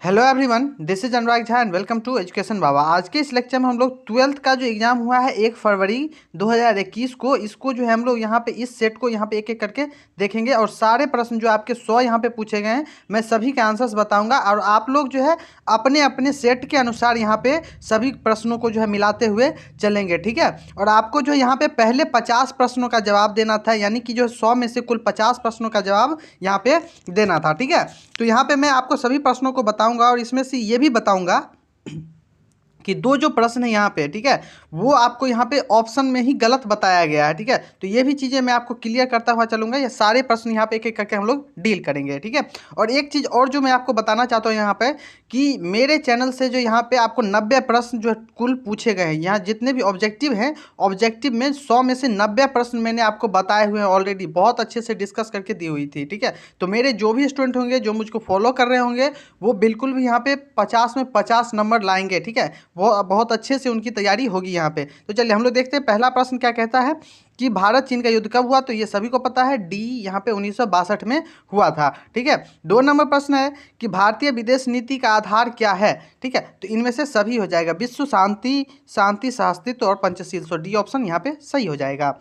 Hello everyone, this is Anurag Jha and welcome to education Baba. आज के इस लेक्चर में हम लोग 12th का जो एग्जाम हुआ है 1 फरवरी 2021 को, इसको जो है हम लोग यहाँ पे इस सेट को यहाँ पे एक एक करके देखेंगे और सारे प्रश्न जो आपके 100 यहाँ पे पूछे गए हैं मैं सभी के आंसर्स बताऊंगा और आप लोग जो है अपने अपने सेट के अनुसार यहाँ पे सभी प्रश्नों को जो है मिलाते हुए चलेंगे, ठीक है। और आपको जो यहाँ पे पहले 50 प्रश्नों का जवाब देना था, यानी कि जो 100 में से कुल 50 प्रश्नों का जवाब यहाँ पे देना था, ठीक है। तो यहाँ पे मैं आपको सभी प्रश्नों को बताऊंगा और इसमें से ये भी बताऊंगा कि दो जो प्रश्न है यहाँ पे, ठीक है, वो आपको यहाँ पे ऑप्शन में ही गलत बताया गया है, ठीक है। तो ये भी चीज़ें मैं आपको क्लियर करता हुआ चलूंगा। ये सारे प्रश्न यहाँ पे एक एक करके हम लोग डील करेंगे, ठीक है। और एक चीज़ और जो मैं आपको बताना चाहता हूँ यहाँ पे कि मेरे चैनल से जो यहाँ पे आपको 90 प्रश्न जो कुल पूछे गए हैं, यहाँ जितने भी ऑब्जेक्टिव हैं, ऑब्जेक्टिव में 100 में से 90 प्रश्न मैंने आपको बताए हुए हैं ऑलरेडी, बहुत अच्छे से डिस्कस करके दी हुई थी, ठीक है। तो मेरे जो भी स्टूडेंट होंगे जो मुझको फॉलो कर रहे होंगे वो बिल्कुल भी यहाँ पे 50 में 50 नंबर लाएंगे, ठीक है। वो बहुत अच्छे से उनकी तैयारी होगी यहाँ पे। तो चलिए हम लोग देखते हैं पहला प्रश्न क्या कहता है कि भारत चीन का युद्ध कब हुआ। तो ये सभी को पता है, डी यहाँ पे 1962 में हुआ था, ठीक है। 2 नंबर प्रश्न है कि भारतीय विदेश नीति का आधार क्या है, ठीक है। तो इनमें से सभी हो जाएगा, विश्व शांति, शांति सहअस्तित्व और पंचशील। सो डी ऑप्शन यहाँ पे सही हो जाएगा।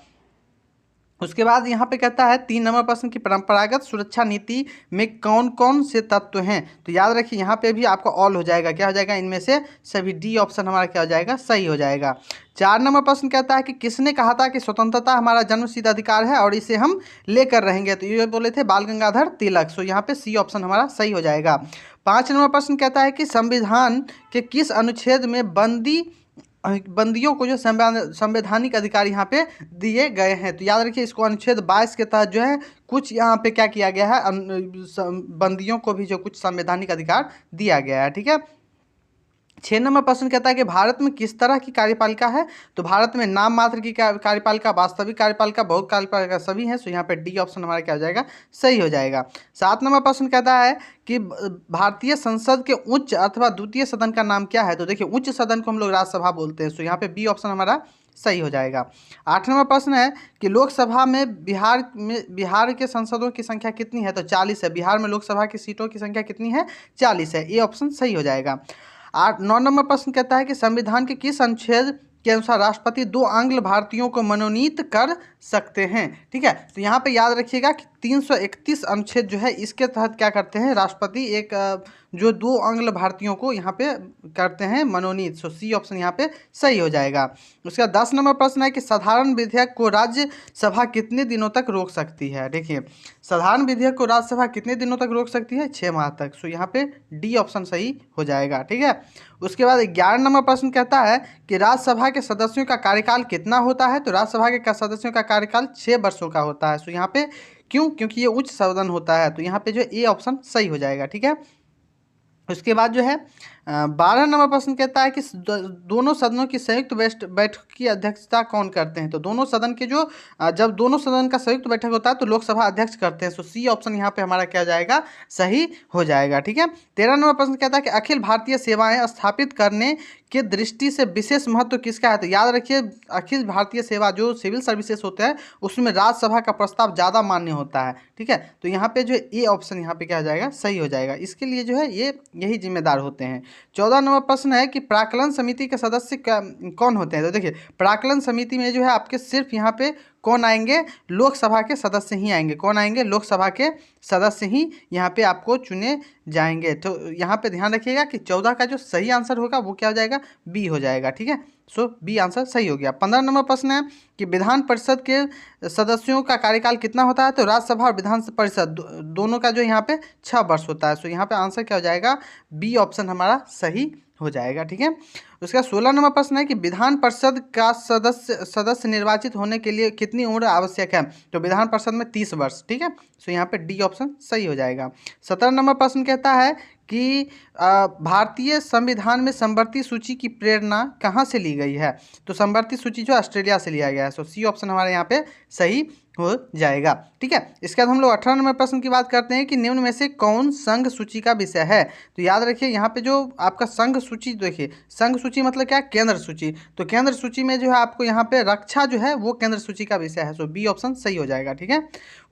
उसके बाद यहाँ पे कहता है 3 नंबर प्रश्न की परंपरागत सुरक्षा नीति में कौन कौन से तत्व हैं। तो याद रखिए यहाँ पे भी आपका ऑल हो जाएगा, क्या हो जाएगा, इनमें से सभी, डी ऑप्शन हमारा क्या हो जाएगा, सही हो जाएगा। 4 नंबर प्रश्न कहता है कि किसने कहा था कि स्वतंत्रता हमारा जन्मसिद्ध अधिकार है और इसे हम लेकर रहेंगे। तो ये बोले थे बाल गंगाधर तिलक। सो यहाँ पे सी ऑप्शन हमारा सही हो जाएगा। 5 नंबर प्रश्न कहता है कि संविधान के किस अनुच्छेद में बंदियों को जो संवैधानिक अधिकार यहाँ पे दिए गए हैं। तो याद रखिए इसको अनुच्छेद 22 के तहत जो है कुछ यहाँ पे क्या किया गया है, बंदियों को भी जो कुछ संवैधानिक अधिकार दिया गया है, ठीक है। 6 नंबर प्रश्न कहता है कि भारत में किस तरह की कार्यपालिका है। तो भारत में नाम मात्र की कार्यपालिका, वास्तविक कार्यपालिका, बहुत कार्यपालिका सभी हैं। सो यहाँ पे डी ऑप्शन हमारा क्या हो जाएगा, सही हो जाएगा। 7 नंबर प्रश्न कहता है कि भारतीय संसद के उच्च अथवा द्वितीय सदन का नाम क्या है। तो देखिए उच्च सदन को हम लोग राज्यसभा बोलते हैं। सो यहाँ पे बी ऑप्शन हमारा सही हो जाएगा। 8 नंबर प्रश्न है कि लोकसभा में बिहार के सांसदों की संख्या कितनी है। तो 40 है। बिहार में लोकसभा की सीटों की संख्या कितनी है, 40 है। ए ऑप्शन सही हो जाएगा। 9 नंबर प्रश्न कहता है कि संविधान के किस अनुच्छेद के अनुसार राष्ट्रपति 2 आंग्ल भारतीयों को मनोनीत कर सकते हैं, ठीक है। तो यहाँ पे याद रखिएगा कि 331 अनुच्छेद जो है इसके तहत क्या करते हैं, राष्ट्रपति एक जो 2 आंग्ल भारतीयों को यहाँ पे करते हैं मनोनीत। सो सी ऑप्शन यहाँ पे सही हो जाएगा। उसका 10 नंबर प्रश्न है कि साधारण विधेयक को राज्यसभा कितने दिनों तक रोक सकती है। देखिए साधारण विधेयक को राज्यसभा कितने दिनों तक रोक सकती है, 6 माह तक। सो यहाँ पे डी ऑप्शन सही हो जाएगा, ठीक है। उसके बाद 11 नंबर प्रश्न कहता है कि राज्यसभा के सदस्यों का कार्यकाल कितना होता है। तो राज्यसभा के सदस्यों का कार्यकाल 6 वर्षों का होता है। सो यहाँ पे क्यों, क्योंकि ये उच्च सदन होता है। तो यहाँ पे जो ए ऑप्शन सही हो जाएगा, ठीक है। उसके बाद जो है 12 नंबर प्रश्न कहता है कि दोनों सदनों की संयुक्त बैठक की अध्यक्षता कौन करते हैं। तो दोनों सदन के जो जब दोनों सदन का संयुक्त बैठक होता है तो लोकसभा अध्यक्ष करते हैं। सो सी ऑप्शन यहाँ पे हमारा क्या जाएगा, सही हो जाएगा, ठीक है। 13 नंबर प्रश्न कहता है कि अखिल भारतीय सेवाएं स्थापित करने के दृष्टि से विशेष महत्व किसका है। तो याद रखिए अखिल भारतीय सेवा जो सिविल सर्विसेज होते हैं उसमें राज्यसभा का प्रस्ताव ज़्यादा मान्य होता है, ठीक है। तो यहाँ पे जो ए ऑप्शन यहाँ पे क्या हो जाएगा, सही हो जाएगा। इसके लिए जो है ये यही जिम्मेदार होते हैं। 14 नंबर प्रश्न है कि प्राक्कलन समिति के सदस्य कौन होते हैं। तो देखिए प्राक्कलन समिति में जो है आपके सिर्फ यहाँ पे कौन आएंगे, लोकसभा के सदस्य ही आएंगे। कौन आएंगे, लोकसभा के सदस्य ही यहाँ पे आपको चुने जाएंगे। तो यहाँ पे ध्यान रखिएगा कि 14 का जो सही आंसर होगा वो क्या हो जाएगा, बी हो जाएगा, ठीक है। सो बी आंसर सही हो गया। 15 नंबर प्रश्न है कि विधान परिषद के सदस्यों का कार्यकाल कितना होता है। तो राज्यसभा और विधान परिषद दोनों का जो यहाँ पे 6 वर्ष होता है। सो यहाँ पे आंसर क्या हो जाएगा, बी ऑप्शन हमारा सही हो जाएगा, ठीक है। उसका 16 नंबर प्रश्न है कि विधान परिषद का सदस्य निर्वाचित होने के लिए कितनी उम्र आवश्यक है। तो विधान परिषद में 30 वर्ष, ठीक है। सो यहाँ पे डी ऑप्शन सही हो जाएगा। 17 नंबर प्रश्न कहता है कि भारतीय संविधान में समवर्ती सूची की प्रेरणा कहाँ से ली गई है। तो समवर्ती सूची जो ऑस्ट्रेलिया से लिया गया है। सो सी ऑप्शन हमारे यहाँ पे सही हो जाएगा। ठीक है, इसके बाद हम लोग 18 नंबर प्रश्न की बात करते हैं कि निम्न में से कौन संघ सूची का विषय है। तो याद रखिए यहाँ पे जो आपका संघ सूची, देखिए संघ सूची मतलब क्या, केंद्र सूची। तो केंद्र सूची में जो है आपको यहाँ पे रक्षा जो है वो केंद्र सूची का विषय है। सो बी ऑप्शन सही हो जाएगा। ठीक है,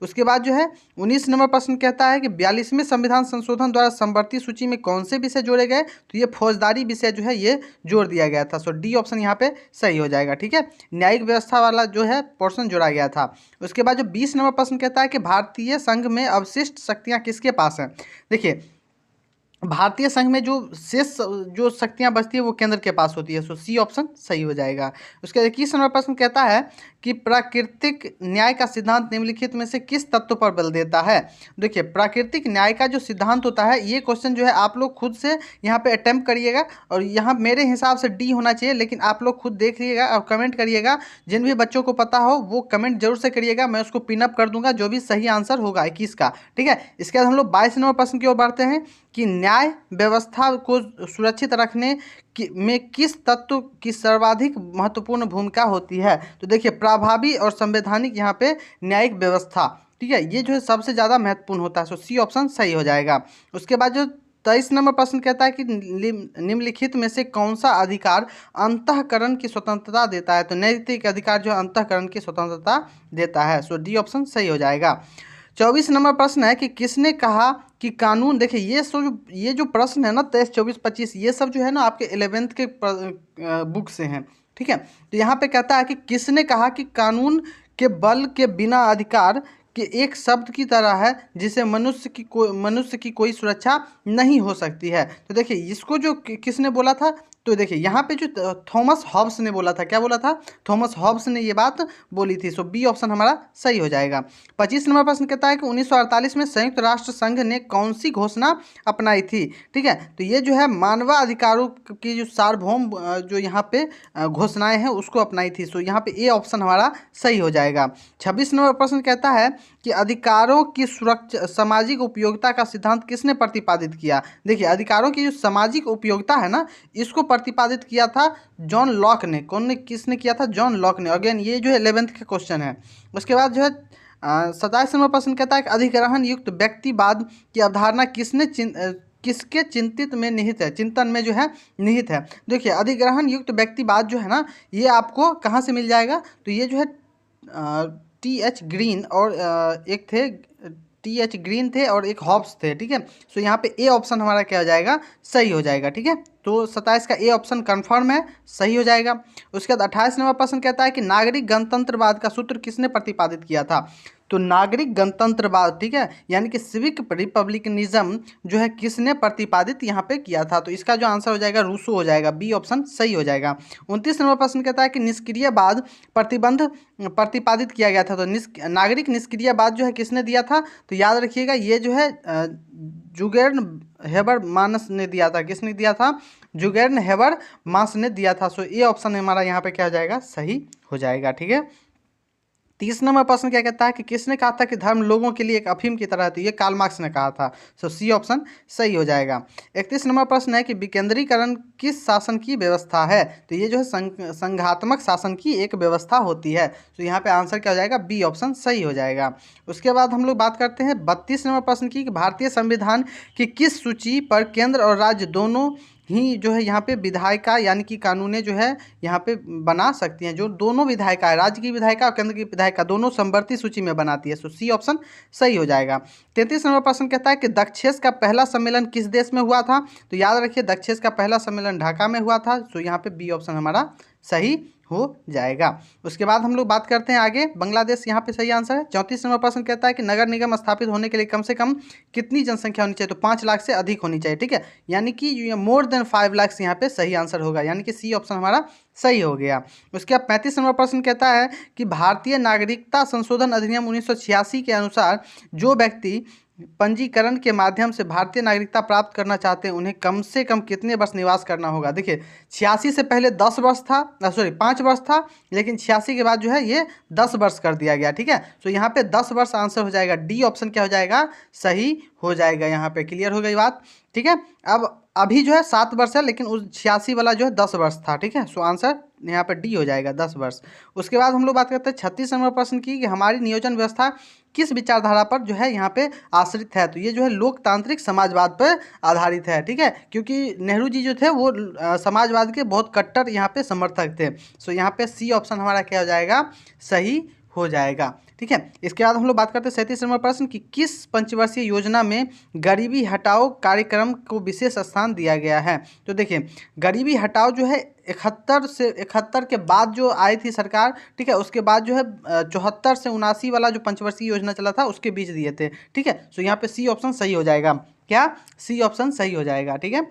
उसके बाद जो है 19 नंबर प्रश्न कहता है कि 42वें संविधान संशोधन द्वारा समवर्ती सूची में कौन से विषय जोड़े गए। तो ये फौजदारी विषय जो है ये जोड़ दिया गया था। सो डी ऑप्शन यहाँ पे सही हो जाएगा। ठीक है, न्यायिक व्यवस्था वाला जो है पोर्शन जोड़ा गया था। उसके बाद जो 20 नंबर प्रश्न कहता है कि भारतीय संघ में अवशिष्ट शक्तियां किसके पास हैं। देखिए भारतीय संघ में जो शेष जो शक्तियां बचती है वो केंद्र के पास होती है। सो सी ऑप्शन सही हो जाएगा। उसके 21 नंबर प्रश्न कहता है कि प्राकृतिक न्याय का सिद्धांत निम्नलिखित में से किस तत्व पर बल देता है। देखिए प्राकृतिक न्याय का जो सिद्धांत होता है, ये क्वेश्चन जो है आप लोग खुद से यहाँ पे अटेम्प्ट करिएगा, और यहाँ मेरे हिसाब से डी होना चाहिए, लेकिन आप लोग खुद देखिएगा और कमेंट करिएगा। जिन भी बच्चों को पता हो वो कमेंट जरूर से करिएगा, मैं उसको पिनअप कर दूंगा जो भी सही आंसर होगा 21 का। ठीक है, इसके बाद हम लोग 22 नंबर प्रश्न की ओर बढ़ते हैं कि न्याय व्यवस्था को सुरक्षित रखने में किस तत्व की सर्वाधिक महत्वपूर्ण भूमिका होती है। तो देखिए प्रभावी और संवैधानिक यहाँ पे न्यायिक व्यवस्था, ठीक है, ये जो है सबसे ज़्यादा महत्वपूर्ण होता है। सो सी ऑप्शन सही हो जाएगा। उसके बाद जो 23 नंबर प्रश्न कहता है कि निम्नलिखित में से कौन सा अधिकार अंतःकरण की स्वतंत्रता देता है। तो नैतिक अधिकार जो अंतःकरण की स्वतंत्रता देता है। सो डी ऑप्शन सही हो जाएगा। 24 नंबर प्रश्न है कि किसने कहा कि कानून, देखिए ये जो प्रश्न है ना 23, 24, 25, ये सब जो है ना आपके 11th के बुक से हैं। ठीक है, तो यहाँ पे कहता है कि किसने कहा कि कानून के बल के बिना अधिकार के एक शब्द की तरह है जिसे मनुष्य की कोई सुरक्षा नहीं हो सकती है। तो देखिए इसको जो किसने बोला था, तो देखिए यहाँ पे जो थॉमस हॉब्स ने बोला था, क्या बोला था, थॉमस हॉब्स ने ये बात बोली थी। सो बी ऑप्शन हमारा सही हो जाएगा। 25 नंबर प्रश्न कहता है कि 1948 में संयुक्त राष्ट्र संघ ने कौन सी घोषणा अपनाई थी। ठीक है, तो ये जो है मानवाधिकारों की जो सार्वभौम जो यहाँ पे घोषणाएं हैं उसको अपनाई थी। सो यहाँ पे ए ऑप्शन हमारा सही हो जाएगा। 26 नंबर प्रश्न कहता है कि अधिकारों की सुरक्षा सामाजिक उपयोगिता का सिद्धांत किसने प्रतिपादित किया। देखिए अधिकारों की जो सामाजिक उपयोगिता है ना, इसको प्रतिपादित किया था जॉन लॉक ने। कौन ने, किसने किया था, जॉन लॉक ने। अगेन ये जो है 11th का क्वेश्चन है। उसके बाद जो है 27 नंबर प्रश्न कहता है कि अधिग्रहण युक्त व्यक्तिवाद की अवधारणा किसके चिंतित में निहित है, चिंतन में जो है निहित है। देखिए अधिग्रहण युक्त व्यक्तिवाद जो है ना, ये आपको कहाँ से मिल जाएगा, तो ये जो है T.H. ग्रीन और एक थे T.H. ग्रीन थे और एक हॉब्स थे। ठीक है, सो यहाँ पे ए ऑप्शन हमारा क्या हो जाएगा, सही हो जाएगा। ठीक है, तो 27 का ए ऑप्शन कंफर्म है, सही हो जाएगा। उसके बाद 28 नंबर प्रश्न कहता है कि नागरिक गणतंत्रवाद का सूत्र किसने प्रतिपादित किया था। तो नागरिक गणतंत्रवाद, ठीक है, यानी कि सिविक रिपब्लिकनिज्म जो है किसने प्रतिपादित यहाँ पे किया था। तो इसका जो आंसर हो जाएगा रूसो हो जाएगा। बी ऑप्शन सही हो जाएगा। 29 नंबर प्रश्न कहता है कि निष्क्रियवाद प्रतिबंध प्रतिपादित किया गया था। तो नागरिक निष्क्रियवाद जो है किसने दिया था, तो याद रखिएगा ये जो है जुगेर्न हेबरमास ने दिया था। किसने दिया था, जुगेर्न हेबरमास ने दिया था। सो ये ऑप्शन हमारा यहाँ पे क्या हो जाएगा, सही हो जाएगा। ठीक है, 30 नंबर प्रश्न क्या कहता है कि किसने कहा था कि धर्म लोगों के लिए एक अफीम की तरह है। तो ये कार्ल मार्क्स ने कहा था। सो सी ऑप्शन सही हो जाएगा। 31 नंबर प्रश्न है कि विकेंद्रीकरण किस शासन की व्यवस्था है। तो ये जो है संघात्मक शासन की एक व्यवस्था होती है। तो यहाँ पे आंसर क्या हो जाएगा, बी ऑप्शन सही हो जाएगा। उसके बाद हम लोग बात करते हैं 32 नंबर प्रश्न की कि भारतीय संविधान की किस सूची पर केंद्र और राज्य दोनों ही जो है यहाँ पे विधायिका यानी कि कानूनें जो है यहाँ पे बना सकती हैं। जो दोनों विधायिका है, राज्य की विधायिका और केंद्र की विधायिका, दोनों समवर्ती सूची में बनाती है। सो सी ऑप्शन सही हो जाएगा। 33 नंबर प्रश्न कहता है कि दक्षेस का पहला सम्मेलन किस देश में हुआ था। तो याद रखिए दक्षेस का पहला सम्मेलन ढाका में हुआ था। सो यहाँ पे बी ऑप्शन हमारा सही हो जाएगा। उसके बाद हम लोग बात करते हैं आगे, बांग्लादेश यहाँ पे सही आंसर है। 34 नंबर प्रश्न कहता है कि नगर निगम स्थापित होने के लिए कम से कम कितनी जनसंख्या होनी चाहिए। तो 5 लाख से अधिक होनी चाहिए। ठीक है, यानी कि मोर देन 5 लाख यहाँ पे सही आंसर होगा, यानी कि सी ऑप्शन हमारा सही हो गया। उसके बाद 35 नंबर प्रश्न कहता है कि भारतीय नागरिकता संशोधन अधिनियम 1986 के अनुसार जो व्यक्ति पंजीकरण के माध्यम से भारतीय नागरिकता प्राप्त करना चाहते हैं उन्हें कम से कम कितने वर्ष निवास करना होगा। देखिए 86 से पहले 10 वर्ष था, 5 वर्ष था, लेकिन 86 के बाद जो है ये 10 वर्ष कर दिया गया। ठीक है, तो यहाँ पे 10 वर्ष आंसर हो जाएगा। डी ऑप्शन क्या हो जाएगा, सही हो जाएगा। यहाँ पे क्लियर हो गई बात। ठीक है, अब अभी जो है 7 वर्ष है, लेकिन उस 86 वाला जो है 10 वर्ष था। ठीक है, सो आंसर यहाँ पे डी हो जाएगा 10 वर्ष। उसके बाद हम लोग बात करते हैं 36 नंबर प्रश्न की कि हमारी नियोजन व्यवस्था किस विचारधारा पर जो है यहाँ पे आश्रित है। तो ये जो है लोकतांत्रिक समाजवाद पर आधारित है, ठीक है, क्योंकि नेहरू जी जो थे वो समाजवाद के बहुत कट्टर यहाँ पे समर्थक थे। सो यहाँ पे सी ऑप्शन हमारा क्या हो जाएगा, सही हो जाएगा, ठीक है। इसके बाद हम लोग बात करते हैं 37 नंबर प्रश्न की किस पंचवर्षीय योजना में गरीबी हटाओ कार्यक्रम को विशेष स्थान दिया गया है। तो देखिए गरीबी हटाओ जो है 71 के बाद जो आई थी सरकार, ठीक है, उसके बाद जो है 74 से 79 वाला जो पंचवर्षीय योजना चला था उसके बीच दिए थे, ठीक है। सो यहाँ पे सी ऑप्शन सही हो जाएगा, क्या सी ऑप्शन सही हो जाएगा, ठीक है।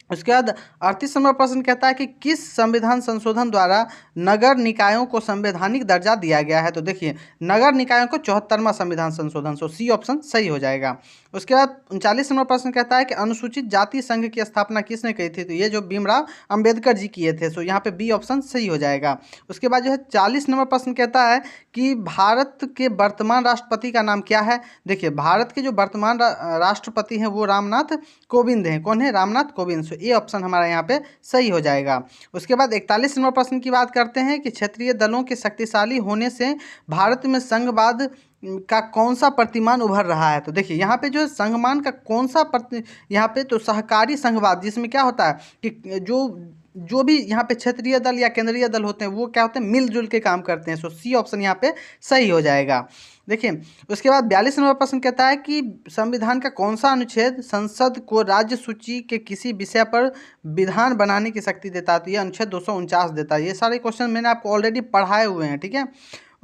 उसके बाद 38 नंबर प्रश्न कहता है कि किस संविधान संशोधन द्वारा नगर निकायों को संवैधानिक दर्जा दिया गया है। तो देखिए नगर निकायों को 74वां संविधान संशोधन, सो सी ऑप्शन सही हो जाएगा। उसके बाद 39 नंबर प्रश्न कहता है कि अनुसूचित जाति संघ की स्थापना किसने की थी। तो ये जो भीमराव अंबेडकर जी किए थे, सो यहाँ पे बी ऑप्शन सही हो जाएगा। उसके बाद जो है 40 नंबर प्रश्न कहता है कि भारत के वर्तमान राष्ट्रपति का नाम क्या है। देखिए भारत के जो वर्तमान राष्ट्रपति हैं वो रामनाथ कोविंद हैं। कौन है, रामनाथ कोविंद। सो ये ऑप्शन हमारा यहाँ पे सही हो जाएगा। उसके बाद 41 नंबर प्रश्न की बात करते हैं कि क्षेत्रीय दलों के शक्तिशाली होने से भारत में संघवाद का कौन सा प्रतिमान उभर रहा है। तो देखिए यहाँ पे जो है संघमान का कौन सा यहाँ पे तो सहकारी संघवाद, जिसमें क्या होता है कि जो भी यहाँ पे क्षेत्रीय दल या केंद्रीय दल होते हैं वो क्या होते हैं, मिलजुल के काम करते हैं। सो सी ऑप्शन यहाँ पे सही हो जाएगा। देखिए उसके बाद 42 नंबर प्रश्न कहता है कि संविधान का कौन सा अनुच्छेद संसद को राज्य सूची के किसी विषय पर विधान बनाने की शक्ति देता है। तो ये अनुच्छेद 249 देता है। ये सारे क्वेश्चन मैंने आपको ऑलरेडी पढ़ाए हुए हैं, ठीक है।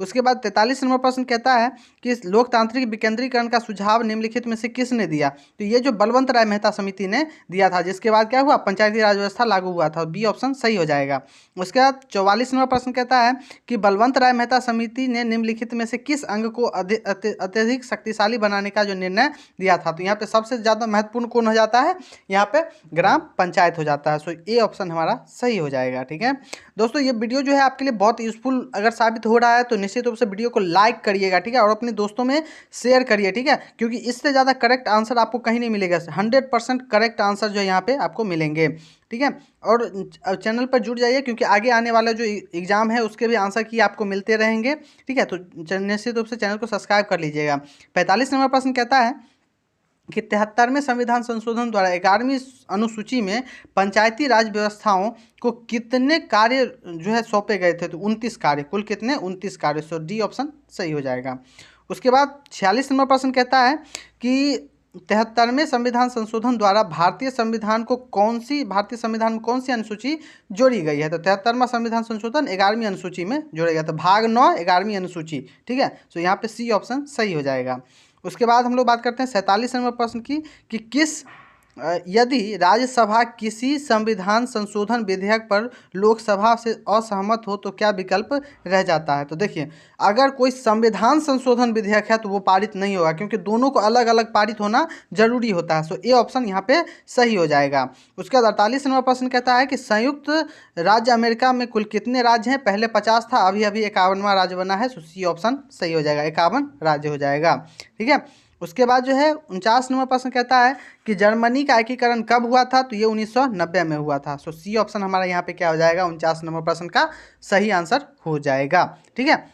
उसके बाद 43 नंबर प्रश्न कहता है कि लोकतांत्रिक विकेंद्रीकरण का सुझाव निम्नलिखित में से किसने दिया। तो ये जो बलवंत राय मेहता समिति ने दिया था, जिसके बाद क्या हुआ, पंचायती राज व्यवस्था लागू हुआ था। बी ऑप्शन सही हो जाएगा। उसके बाद 44 नंबर प्रश्न कहता है कि बलवंत राय मेहता समिति ने निम्नलिखित में से किस अंग को अत्यधिक शक्तिशाली बनाने का जो निर्णय दिया था। तो यहाँ पे सबसे ज़्यादा महत्वपूर्ण कौन हो जाता है, यहाँ पे ग्राम पंचायत हो जाता है। सो ए ऑप्शन हमारा सही हो जाएगा, ठीक है। दोस्तों ये वीडियो जो है आपके लिए बहुत यूजफुल अगर साबित हो रहा है तो निश्चित रूप से वीडियो को लाइक करिएगा, ठीक है, और अपने दोस्तों में शेयर करिए, ठीक है, क्योंकि इससे ज़्यादा करेक्ट आंसर आपको कहीं नहीं मिलेगा। 100% करेक्ट आंसर जो है यहाँ पे आपको मिलेंगे, ठीक है। और चैनल पर जुड़ जाइए क्योंकि आगे आने वाला जो एग्ज़ाम है उसके भी आंसर की आपको मिलते रहेंगे, ठीक है। तो निश्चित रूप से चैनल को सब्सक्राइब कर लीजिएगा। 45 नंबर प्रश्न कहता है कि 73वें संविधान संशोधन द्वारा 11वीं अनुसूची में पंचायती राज व्यवस्थाओं को कितने कार्य जो है सौंपे गए थे। तो 29 कार्य, कुल कितने, 29 कार्य। सो डी ऑप्शन सही हो जाएगा। उसके बाद 46 नंबर प्रश्न कहता है कि 73वें संविधान संशोधन द्वारा भारतीय संविधान में कौन सी अनुसूची जोड़ी गई है। तो 73वां संविधान संशोधन 11वीं अनुसूची में जोड़ा गया था, भाग 9 11वीं अनुसूची, ठीक है। सो यहाँ पे सी ऑप्शन सही हो जाएगा। उसके बाद हम लोग बात करते हैं 47 नंबर प्रश्न की कि यदि राज्यसभा किसी संविधान संशोधन विधेयक पर लोकसभा से असहमत हो तो क्या विकल्प रह जाता है। तो देखिए अगर कोई संविधान संशोधन विधेयक है तो वो पारित नहीं होगा, क्योंकि दोनों को अलग अलग पारित होना जरूरी होता है। सो ए ऑप्शन यहाँ पे सही हो जाएगा। उसके बाद 48 नंबर प्रश्न कहता है कि संयुक्त राज्य अमेरिका में कुल कितने राज्य हैं। पहले 50 था, अभी 51वां राज्य बना है। सो सी ऑप्शन सही हो जाएगा, 51 राज्य हो जाएगा, ठीक है। उसके बाद जो है 49 नंबर प्रश्न कहता है कि जर्मनी का एकीकरण कब हुआ था। तो ये 1990 में हुआ था। सो सी ऑप्शन हमारा यहाँ पे क्या हो जाएगा, 49 नंबर प्रश्न का सही आंसर हो जाएगा, ठीक है।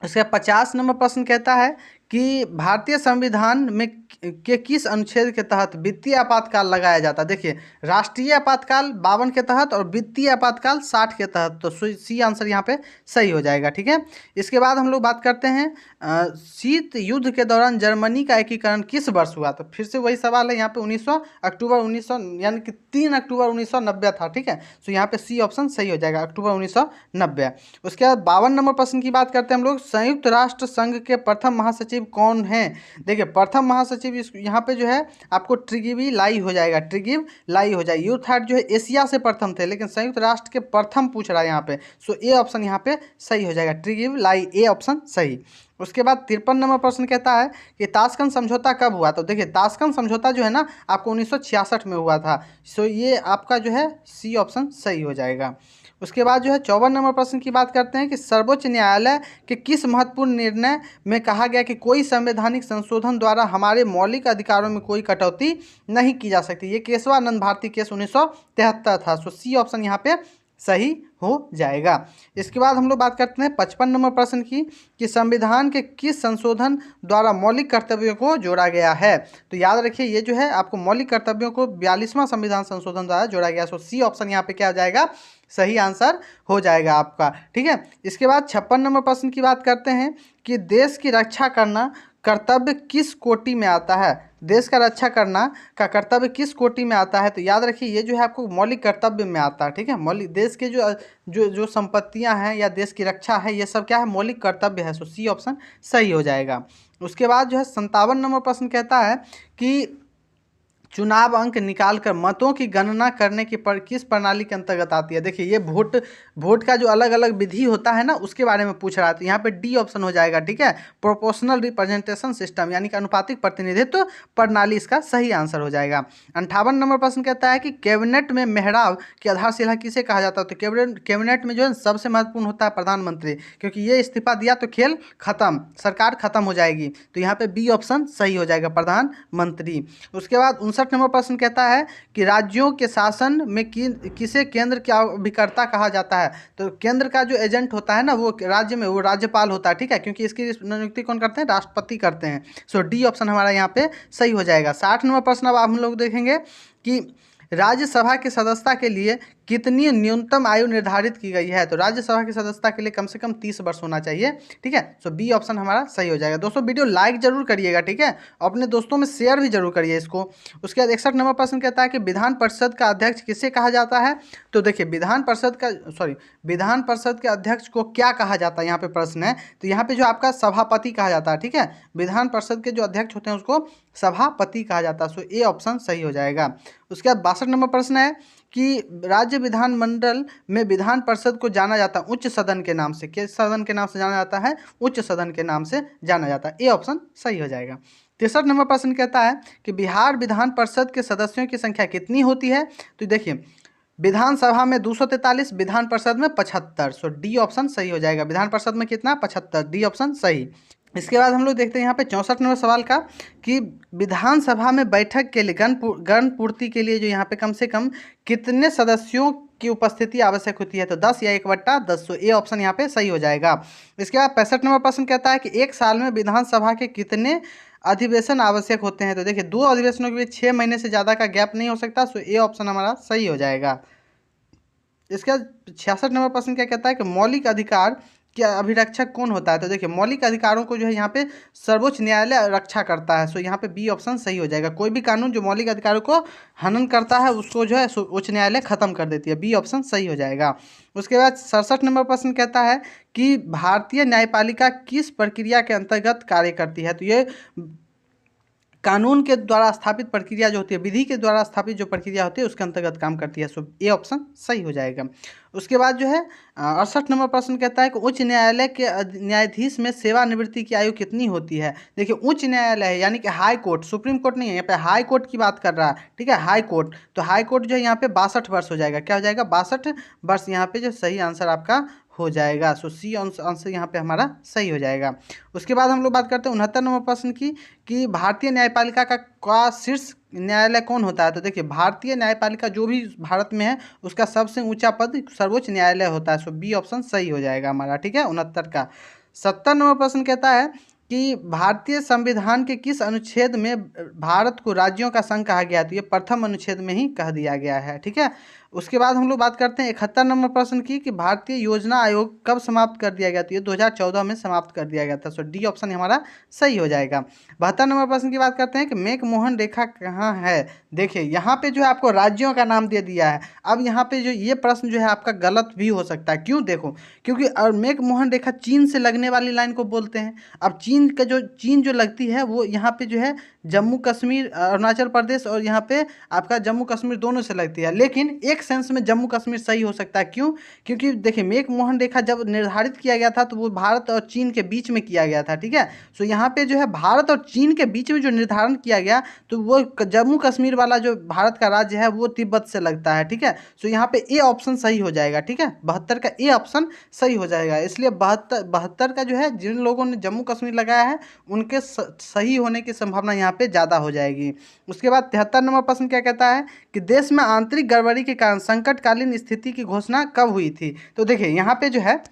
उसके 50 नंबर प्रश्न कहता है कि भारतीय संविधान में के किस अनुच्छेद के तहत वित्तीय आपातकाल लगाया जाता है। देखिए राष्ट्रीय आपातकाल 52 के तहत और वित्तीय आपातकाल 60 के तहत। तो सी आंसर यहाँ पे सही हो जाएगा, ठीक है। इसके बाद हम लोग बात करते हैं शीत युद्ध के दौरान जर्मनी का एकीकरण किस वर्ष हुआ। तो फिर से वही सवाल है, यहाँ पे 1900 यानी कि 3 अक्टूबर 1990 था, ठीक है। सो यहाँ पे सी ऑप्शन सही हो जाएगा, अक्टूबर 1990। उसके बाद 52 नंबर प्रश्न की बात करते हैं हम लोग, संयुक्त राष्ट्र संघ के प्रथम महासचिव कौन है। देखिए प्रथम महासचिव यहाँ पे जो है आपको ट्रिगिव लाई हो जाएगा, ट्रिगिव लाई हो जाएगी। यूथाइड जो है एशिया से प्रथम थे, लेकिन संयुक्त राष्ट्र के प्रथम पूछ रहा है यहाँ पे। सो ए ऑप्शन यहाँ पे सही हो जाएगा, ट्रिगिव लाई, ए ऑप्शन सही। उसके बाद 53 नंबर प्रश्न कहता है कि ताशकंद समझौता कब हुआ। तो देखिए ताशकंद समझौता जो है ना आपको 1966 में हुआ था। सो ये आपका जो है सी ऑप्शन सही हो जाएगा। उसके बाद जो है 54 नंबर प्रश्न की बात करते हैं कि सर्वोच्च न्यायालय के किस महत्वपूर्ण निर्णय में कहा गया कि कोई संवैधानिक संशोधन द्वारा हमारे मौलिक अधिकारों में कोई कटौती नहीं की जा सकती। ये केशवानंद भारती केस 1973 था। सो सी ऑप्शन यहाँ पे सही हो जाएगा। इसके बाद हम लोग बात करते हैं 55 नंबर प्रश्न की कि संविधान के किस संशोधन द्वारा मौलिक कर्तव्यों को जोड़ा गया है। तो याद रखिए ये जो है आपको मौलिक कर्तव्यों को 42वां संविधान संशोधन द्वारा जोड़ा गया। सो सी ऑप्शन यहाँ पे क्या हो जाएगा, सही आंसर हो जाएगा आपका। ठीक है, इसके बाद 56 नंबर प्रश्न की बात करते हैं कि देश की रक्षा करना कर्तव्य किस कोटि में आता है। देश का रक्षा करना का कर्तव्य किस कोटि में आता है। तो याद रखिए ये जो है आपको मौलिक कर्तव्य में आता है। ठीक है, मौलिक देश के जो जो जो संपत्तियां हैं या देश की रक्षा है ये सब क्या है, मौलिक कर्तव्य है। सो सी ऑप्शन सही हो जाएगा। उसके बाद जो है 57 नंबर प्रश्न कहता है कि चुनाव अंक निकालकर मतों की गणना करने की किस प्रणाली के अंतर्गत आती है। देखिए ये वोट का जो अलग अलग विधि होता है ना उसके बारे में पूछ रहा है। तो यहाँ पे डी ऑप्शन हो जाएगा। ठीक है, प्रोपोर्शनल रिप्रेजेंटेशन सिस्टम यानी कि अनुपातिक प्रतिनिधित्व प्रणाली इसका सही आंसर हो जाएगा। 58 नंबर प्रश्न कहता है कि कैबिनेट में मेहराब की आधारशिला किसे कहा जाता है। तो कैबिनेट में जो है सबसे महत्वपूर्ण होता है प्रधानमंत्री, क्योंकि ये इस्तीफा दिया तो खेल खत्म, सरकार खत्म हो जाएगी। तो यहाँ पे बी ऑप्शन सही हो जाएगा, प्रधानमंत्री। उसके बाद 59 नंबर प्रश्न कहता है कि राज्यों के शासन में किसे केंद्र का अभिकर्ता कहा जाता है। तो केंद्र का जो एजेंट होता है ना वो राज्य में वो राज्यपाल होता है। ठीक है, क्योंकि इसकी नियुक्ति कौन करते हैं, राष्ट्रपति करते हैं। सो डी ऑप्शन हमारा यहाँ पे सही हो जाएगा। 60 नंबर प्रश्न अब हम लोग देखेंगे कि राज्यसभा की सदस्यता के लिए कितनी न्यूनतम आयु निर्धारित की गई है। तो राज्यसभा की सदस्यता के लिए कम से कम 30 वर्ष होना चाहिए। ठीक है, सो बी ऑप्शन हमारा सही हो जाएगा। दोस्तों वीडियो लाइक जरूर करिएगा। ठीक है, अपने दोस्तों में शेयर भी जरूर करिए इसको। उसके बाद 61 नंबर प्रश्न कहता है कि विधान परिषद का अध्यक्ष किसे कहा जाता है। तो देखिए विधान परिषद के अध्यक्ष को क्या कहा जाता है, यहाँ पे प्रश्न है। तो यहाँ पे जो आपका सभापति कहा जाता है। ठीक है, विधान परिषद के जो अध्यक्ष होते हैं उसको सभापति कहा जाता है। सो ए ऑप्शन सही हो जाएगा। उसके बाद 62 नंबर प्रश्न है कि राज्य विधानमंडल में विधान परिषद को जाना जाता है उच्च सदन के नाम से। किस सदन के नाम से जाना जाता है, उच्च सदन के नाम से जाना जाता है। ए ऑप्शन सही हो जाएगा। 63 नंबर प्रश्न कहता है कि बिहार विधान परिषद के सदस्यों की संख्या कितनी होती है। तो देखिए विधानसभा में 243, विधान परिषद में 75। सो डी ऑप्शन सही हो जाएगा। विधान परिषद में कितना, 75। डी ऑप्शन सही। इसके बाद हम लोग देखते हैं यहाँ पे 64 नंबर सवाल का कि विधानसभा में बैठक के लिए गण पूर्ति के लिए जो यहाँ पे कम से कम कितने सदस्यों की उपस्थिति आवश्यक होती है। तो 10 या 1/10। सो ए ऑप्शन यहाँ पे सही हो जाएगा। इसके बाद 65 नंबर प्रश्न कहता है कि एक साल में विधानसभा के कितने अधिवेशन आवश्यक होते हैं। तो देखिए 2 अधिवेशनों के बीच 6 महीने से ज़्यादा का गैप नहीं हो सकता। सो ए ऑप्शन हमारा सही हो जाएगा। इसका 66 नंबर प्रश्न क्या कहता है कि मौलिक अधिकार क्या अभिरक्षक कौन होता है। तो देखिए मौलिक अधिकारों को जो है यहाँ पे सर्वोच्च न्यायालय रक्षा करता है। सो यहाँ पे बी ऑप्शन सही हो जाएगा। कोई भी कानून जो मौलिक अधिकारों को हनन करता है उसको जो है उच्च न्यायालय खत्म कर देती है। बी ऑप्शन सही हो जाएगा। उसके बाद 67 नंबर प्रश्न कहता है कि भारतीय न्यायपालिका किस प्रक्रिया के अंतर्गत कार्य करती है। तो ये कानून के द्वारा स्थापित प्रक्रिया जो होती है, विधि के द्वारा स्थापित जो प्रक्रिया होती है उसके अंतर्गत काम करती है। सो ए ऑप्शन सही हो जाएगा। उसके बाद जो है 68 नंबर प्रश्न कहता है कि उच्च न्यायालय के न्यायाधीश में सेवानिवृत्ति की आयु कितनी होती है। देखिए उच्च न्यायालय है यानी कि हाई कोर्ट, सुप्रीम कोर्ट नहीं है, यहाँ पे हाई कोर्ट की बात कर रहा है। ठीक है, हाई कोर्ट। तो हाई कोर्ट जो है यहाँ पे 62 वर्ष हो जाएगा। क्या हो जाएगा, 62 वर्ष यहाँ पे जो सही आंसर आपका हो जाएगा। सो सी आंसर यहाँ पे हमारा सही हो जाएगा। उसके बाद हम लोग बात करते हैं 69 नंबर प्रश्न की कि भारतीय न्यायपालिका का शीर्ष न्यायालय कौन होता है। तो देखिए भारतीय न्यायपालिका जो भी भारत में है उसका सबसे ऊंचा पद सर्वोच्च न्यायालय होता है। सो बी ऑप्शन सही हो जाएगा हमारा। ठीक है, 69 का। 70 नंबर प्रश्न कहता है कि भारतीय संविधान के किस अनुच्छेद में भारत को राज्यों का संघ कहा गया। तो ये प्रथम अनुच्छेद में ही कह दिया गया है। ठीक है, उसके बाद हम लोग बात करते हैं 71 नंबर प्रश्न की कि भारतीय योजना आयोग कब समाप्त कर दिया गया। तो ये 2014 में समाप्त कर दिया गया था। सो डी ऑप्शन हमारा सही हो जाएगा। 72 नंबर प्रश्न की बात करते हैं कि मेक मोहन रेखा कहाँ है। देखिए यहाँ पे जो है आपको राज्यों का नाम दे दिया है। अब यहाँ पे जो ये प्रश्न जो है आपका गलत भी हो सकता है। क्यों, देखो क्योंकि और मेक मोहन रेखा चीन से लगने वाली लाइन को बोलते हैं। अब चीन जो लगती है वो यहाँ पे जो है जम्मू कश्मीर, अरुणाचल प्रदेश और यहाँ पे आपका जम्मू कश्मीर दोनों से लगती है। लेकिन एक सेंस में जम्मू कश्मीर सही हो सकता है। क्यों, क्योंकि देखिए मेक मोहन रेखा जब निर्धारित किया गया था तो वो भारत और चीन के बीच में किया गया था। ठीक है, सो यहाँ पे जो है भारत और चीन के बीच में जो निर्धारण किया गया तो वो जम्मू कश्मीर वाला जो भारत का राज्य है वो तिब्बत से लगता है। ठीक है, सो यहाँ पे ए ऑप्शन सही हो जाएगा। ठीक है, 72 का ए ऑप्शन सही हो जाएगा। इसलिए 72 का जो है जिन लोगों ने जम्मू कश्मीर लगाया है उनके सही होने की संभावना यहाँ यहाँ पे ज़्यादा हो जाएगी। उसके बाद 73 नंबर प्रश्न क्या कहता है कि देश में आंतरिक गड़बड़ी के कारण संकटकालीन स्थिति की घोषणा कब हुई थी। तो देखिए यहाँ पे जो है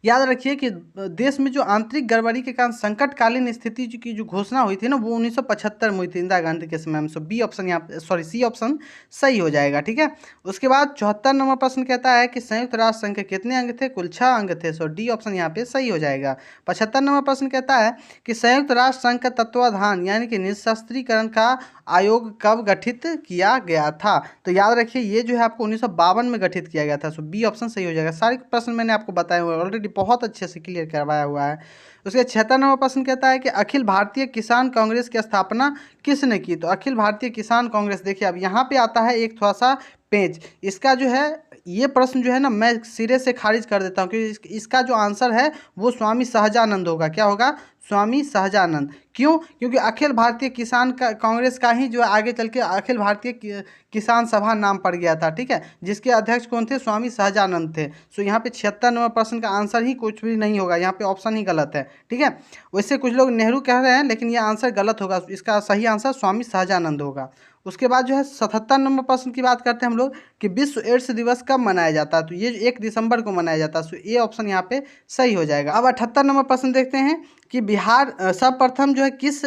याद रखिए कि देश में जो आंतरिक गड़बड़ी के कारण संकटकालीन स्थिति की जो घोषणा हुई थी ना, वो 1975 में हुई थी, इंदिरा गांधी के समय में। सो बी ऑप्शन यहाँ पे, सॉरी सी ऑप्शन सही हो जाएगा। ठीक है। उसके बाद 74 नंबर प्रश्न कहता है कि संयुक्त राष्ट्र संघ के कितने अंग थे। कुल 6 अंग थे। सो डी ऑप्शन यहाँ पे सही हो जाएगा। 75 नंबर प्रश्न कहता है कि संयुक्त राष्ट्र संघ का तत्वाधान यानी कि निशस्त्रीकरण का आयोग कब गठित किया गया था। तो याद रखिए ये जो है आपको 1952 में गठित किया गया था। सो बी ऑप्शन सही हो जाएगा। सारे प्रश्न मैंने आपको बताए हुए ऑलरेडी, बहुत अच्छे से क्लियर करवाया हुआ है। उसके 76 नंबर प्रश्न कहता है कि अखिल भारतीय किसान कांग्रेस की स्थापना किसने की। तो अखिल भारतीय किसान कांग्रेस, देखिए अब यहाँ पे आता है एक थोड़ा सा पेज, इसका जो है ये प्रश्न जो है ना मैं सिरे से खारिज कर देता हूँ, क्योंकि इसका जो आंसर है वो स्वामी सहजानंद होगा। क्या होगा? स्वामी सहजानंद। क्यों? क्योंकि अखिल भारतीय किसान का कांग्रेस का ही जो है आगे चल के अखिल भारतीय किसान सभा नाम पड़ गया था। ठीक है, जिसके अध्यक्ष कौन थे? स्वामी सहजानंद थे। सो यहाँ पे 76 नंबर प्रश्न का आंसर ही कुछ भी नहीं होगा, यहाँ पे ऑप्शन ही गलत है। ठीक है, वैसे कुछ लोग नेहरू कह रहे हैं लेकिन ये आंसर गलत होगा, इसका सही आंसर स्वामी सहजानंद होगा। उसके बाद जो है 77 नंबर प्रश्न की बात करते हैं हम लोग कि विश्व एड्स दिवस कब मनाया जाता है। तो ये 1 दिसंबर को मनाया जाता है। सो ये ऑप्शन यहाँ पे सही हो जाएगा। अब 78 नंबर प्रश्न देखते हैं कि बिहार सर्वप्रथम जो है किस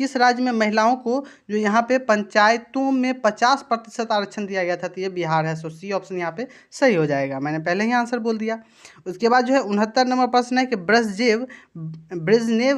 राज्य में महिलाओं को जो यहाँ पे पंचायतों में 50% आरक्षण दिया गया था। तो ये बिहार है। सो सी ऑप्शन यहाँ पे सही हो जाएगा। मैंने पहले ही आंसर बोल दिया। उसके बाद जो है 69 नंबर प्रश्न है कि ब्रेजनेव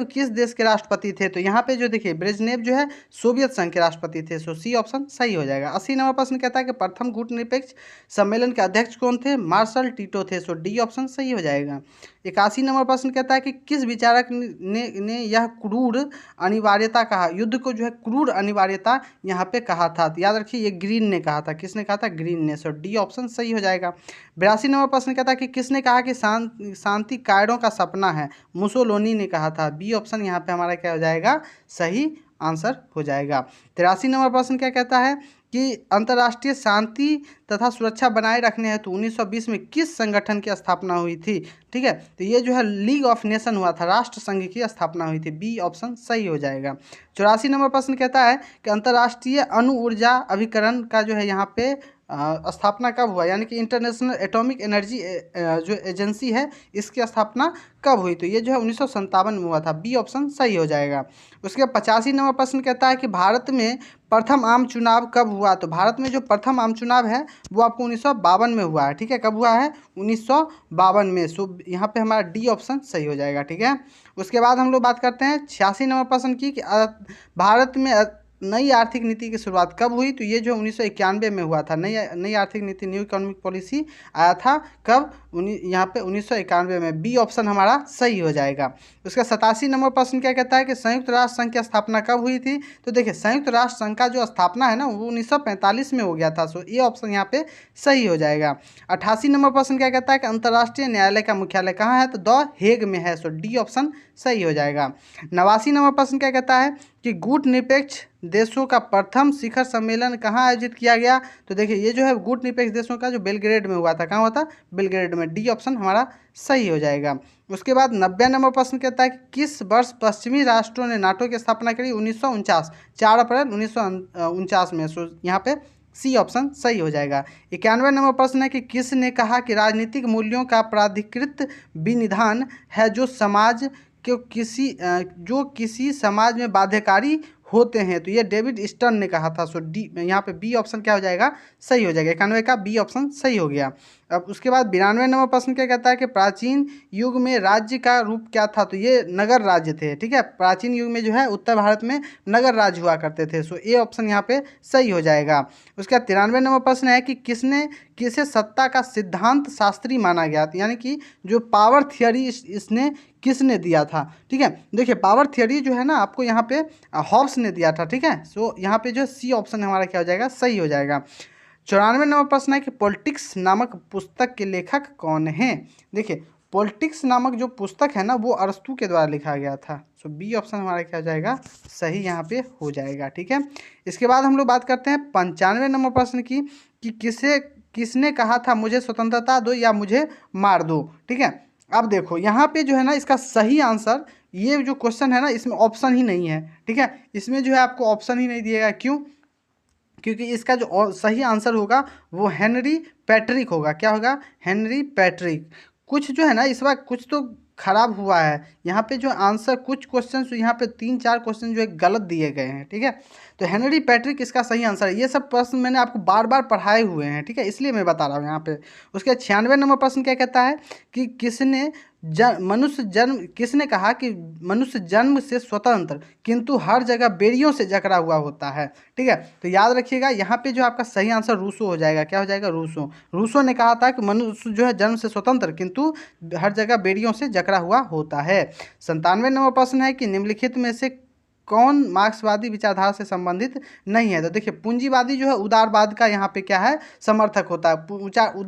किस देश के राष्ट्रपति थे। तो यहाँ पे जो देखिए ब्रेजनेव जो है सोवियत संघ के राष्ट्रपति थे। सो सी ऑप्शन सही हो जाएगा। 80 नंबर प्रश्न कहता है कि प्रथम कूटनिरपेक्ष सम्मेलन के अध्यक्ष कौन थे। मार्शल टीटो थे। सो डी ऑप्शन सही हो जाएगा। 81 नंबर प्रश्न कहता है कि किस विचारक ने यह क्रूर अनिवार्यता कहा, युद्ध को जो है क्रूर अनिवार्यता यहाँ पे कहा था। तो याद रखिए ये ग्रीन ने कहा था। किसने कहा था? ग्रीन ने। सो डी ऑप्शन सही हो जाएगा। 82 नंबर प्रश्न कहता है कि किसने कहा कि शांति कायरों का सपना है। मुसोलिनी ने कहा था। बी ऑप्शन यहाँ पे हमारा क्या हो जाएगा? सही आंसर हो जाएगा। 83 नंबर प्रश्न क्या कहता है कि अंतर्राष्ट्रीय शांति तथा सुरक्षा बनाए रखने हेतु 1920 में किस संगठन की स्थापना हुई थी। ठीक है, तो ये जो है लीग ऑफ नेशन हुआ था, राष्ट्र संघ की स्थापना हुई थी। बी ऑप्शन सही हो जाएगा। 84 नंबर प्रश्न कहता है कि अंतर्राष्ट्रीय अणु ऊर्जा अभिकरण का जो है यहाँ पे स्थापना कब हुआ, यानी कि इंटरनेशनल एटॉमिक एनर्जी जो एजेंसी है इसकी स्थापना कब हुई। तो ये जो है 1957 में हुआ था। बी ऑप्शन सही हो जाएगा। उसके 85 नंबर प्रश्न कहता है कि भारत में प्रथम आम चुनाव कब हुआ। तो भारत में जो प्रथम आम चुनाव है वो आपको 1952 में हुआ है। ठीक है, कब हुआ है? 1952 में। सो यहाँ पे हमारा डी ऑप्शन सही हो जाएगा। ठीक है, उसके बाद हम लोग बात करते हैं 86 नंबर प्रश्न की कि भारत में नई आर्थिक नीति की शुरुआत कब हुई। तो ये जो 1991 में हुआ था। नई आर्थिक नीति, न्यू इकोनॉमिक पॉलिसी आया था कब? यहाँ पे 1991 में। बी ऑप्शन हमारा सही हो जाएगा। उसका 87 नंबर प्रश्न क्या कहता है कि संयुक्त राष्ट्र संघ की स्थापना कब हुई थी। तो देखिए संयुक्त राष्ट्र संघ का जो स्थापना है ना वो 1945 में हो गया था। सो ये ऑप्शन यहाँ पे सही हो जाएगा। 88 नंबर प्रश्न क्या कहता है कि अंतर्राष्ट्रीय न्यायालय का मुख्यालय कहाँ है। तो द हेग में है। सो डी ऑप्शन सही हो जाएगा। 89 नंबर प्रश्न क्या कहता है कि गुटनिरपेक्ष देशों का प्रथम शिखर सम्मेलन कहाँ आयोजित किया गया। तो देखिए ये जो है गुटनिरपेक्ष देशों का जो बेलग्रेड में हुआ था। कहाँ हुआ था? बेलग्रेड में। डी ऑप्शन हमारा सही हो जाएगा। उसके बाद 90 नंबर प्रश्न कहता है कि किस वर्ष पश्चिमी राष्ट्रों ने नाटो की स्थापना करी। 1949, 4 अप्रैल 1949 में। सो यहाँ पे सी ऑप्शन सही हो जाएगा। 91 नंबर प्रश्न है कि किसने कहा कि राजनीतिक मूल्यों का प्राधिकृत विनिधान है जो किसी समाज में बाध्यकारी होते हैं। तो ये डेविड स्टर्न ने कहा था। सो डी यहाँ पे बी ऑप्शन क्या हो जाएगा? सही हो जाएगा। 91 का बी ऑप्शन सही हो गया। अब उसके बाद 92 नंबर प्रश्न क्या कहता है कि प्राचीन युग में राज्य का रूप क्या था। तो ये नगर राज्य थे। ठीक है, प्राचीन युग में जो है उत्तर भारत में नगर राज्य हुआ करते थे। सो ए ऑप्शन यहाँ पे सही हो जाएगा। उसके बाद 93 नंबर प्रश्न है कि किसे सत्ता का सिद्धांत शास्त्री माना गया। यानी कि जो पावर थियरी इसने किसने दिया था। ठीक है, देखिए पावर थियरी जो है ना आपको यहाँ पे हॉब्स ने दिया था। ठीक है, सो यहाँ पे जो सी ऑप्शन हमारा क्या हो जाएगा? सही हो जाएगा। 94 नंबर प्रश्न है कि पॉलिटिक्स नामक पुस्तक के लेखक कौन हैं। देखिए पॉलिटिक्स नामक जो पुस्तक है ना वो अरस्तू के द्वारा लिखा गया था। सो बी ऑप्शन हमारा क्या हो जाएगा? सही यहाँ पे हो जाएगा। ठीक है, इसके बाद हम लोग बात करते हैं 95 नंबर प्रश्न की कि किसने कहा था मुझे स्वतंत्रता दो या मुझे मार दो। ठीक है, अब देखो यहाँ पे जो है ना इसका सही आंसर ये जो क्वेश्चन है ना, इसमें ऑप्शन ही नहीं है, ठीक है। इसमें जो है आपको ऑप्शन ही नहीं दिएगा, क्यों? क्योंकि इसका जो सही आंसर होगा वो हेनरी पैट्रिक होगा। क्या होगा? Henry Patrick. कुछ जो है ना इस बार कुछ तो खराब हुआ है यहाँ पे, जो आंसर कुछ क्वेश्चन यहाँ पे 3-4 क्वेश्चन जो है गलत दिए गए हैं, ठीक है। तो हेनरी पैट्रिक इसका सही आंसर है। ये सब प्रश्न मैंने आपको बार बार पढ़ाए हुए हैं, ठीक है, इसलिए मैं बता रहा हूँ यहाँ पे। उसके 96 नंबर प्रश्न क्या कहता है कि किसने कहा कि मनुष्य जन्म से स्वतंत्र किंतु हर जगह बेड़ियों से जकड़ा हुआ होता है, ठीक है। तो याद रखिएगा यहाँ पे जो आपका सही आंसर रूसो हो जाएगा। क्या हो जाएगा? रूसो। रूसो ने कहा था कि मनुष्य जो है जन्म से स्वतंत्र किंतु हर जगह बेड़ियों से जकड़ा हुआ होता है। 97 नंबर प्रश्न है कि निम्नलिखित में से कौन मार्क्सवादी विचारधारा से संबंधित नहीं है? तो देखिए, पूंजीवादी जो है उदारवाद का यहाँ पे क्या है? समर्थक होता है।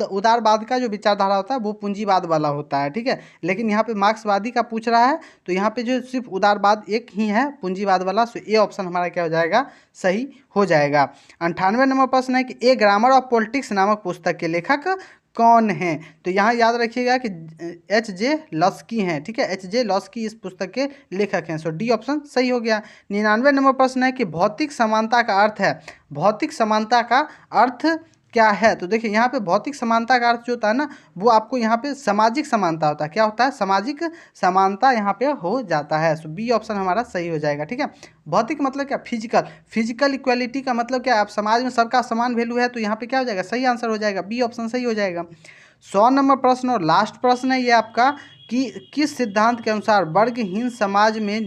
उदारवाद का जो विचारधारा होता है वो पूंजीवाद वाला होता है, ठीक है। लेकिन यहाँ पे मार्क्सवादी का पूछ रहा है, तो यहाँ पे जो सिर्फ उदारवाद एक ही है, पूंजीवाद वाला। सो ये ऑप्शन हमारा क्या हो जाएगा? सही हो जाएगा। 98 नंबर प्रश्न है कि ए ग्रामर ऑफ पॉलिटिक्स नामक पुस्तक के लेखक कौन है? तो यहाँ याद रखिएगा कि H.J. लॉस्की हैं, ठीक है। H.J. लॉस्की इस पुस्तक के लेखक हैं। सो डी ऑप्शन सही हो गया। 99 नंबर प्रश्न है कि भौतिक समानता का अर्थ है, भौतिक समानता का अर्थ क्या है? तो देखिए, यहाँ पे भौतिक समानता का अर्थ जो होता है ना, वो आपको यहाँ पे सामाजिक समानता होता है। क्या होता है? सामाजिक समानता यहाँ पे हो जाता है। सो बी ऑप्शन हमारा सही हो जाएगा, ठीक है। भौतिक मतलब क्या? फिजिकल। फिजिकल इक्वालिटी का मतलब क्या? आप समाज में सबका समान वैल्यू है, तो यहाँ पे क्या हो जाएगा? सही आंसर हो जाएगा, बी ऑप्शन सही हो जाएगा। 100 नंबर प्रश्न और लास्ट प्रश्न है ये आपका कि किस सिद्धांत के अनुसार वर्गहीन समाज में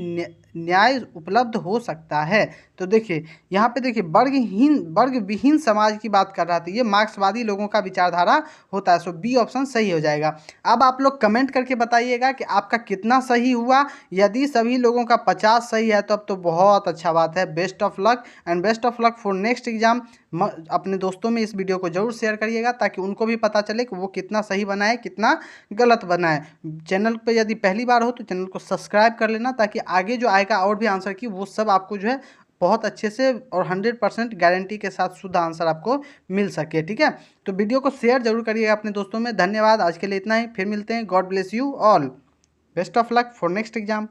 न्याय उपलब्ध हो सकता है? तो देखिए, यहाँ पे देखिए, वर्ग विहीन समाज की बात कर रहा था, ये मार्क्सवादी लोगों का विचारधारा होता है। सो बी ऑप्शन सही हो जाएगा। अब आप लोग कमेंट करके बताइएगा कि आपका कितना सही हुआ। यदि सभी लोगों का 50 सही है तो अब तो बहुत अच्छा बात है। Best of luck and best of luck for next exam. अपने दोस्तों में इस वीडियो को जरूर शेयर करिएगा ताकि उनको भी पता चले कि वो कितना सही बनाए, कितना गलत बनाए। चैनल पे यदि पहली बार हो तो चैनल को सब्सक्राइब कर लेना, ताकि आगे जो आएगा और भी आंसर की वो सब आपको जो है बहुत अच्छे से और 100% गारंटी के साथ शुद्ध आंसर आपको मिल सके, ठीक है। तो वीडियो को शेयर जरूर करिएगा अपने दोस्तों में। धन्यवाद, आज के लिए इतना ही, फिर मिलते हैं। God bless you all. Best of luck for next exam.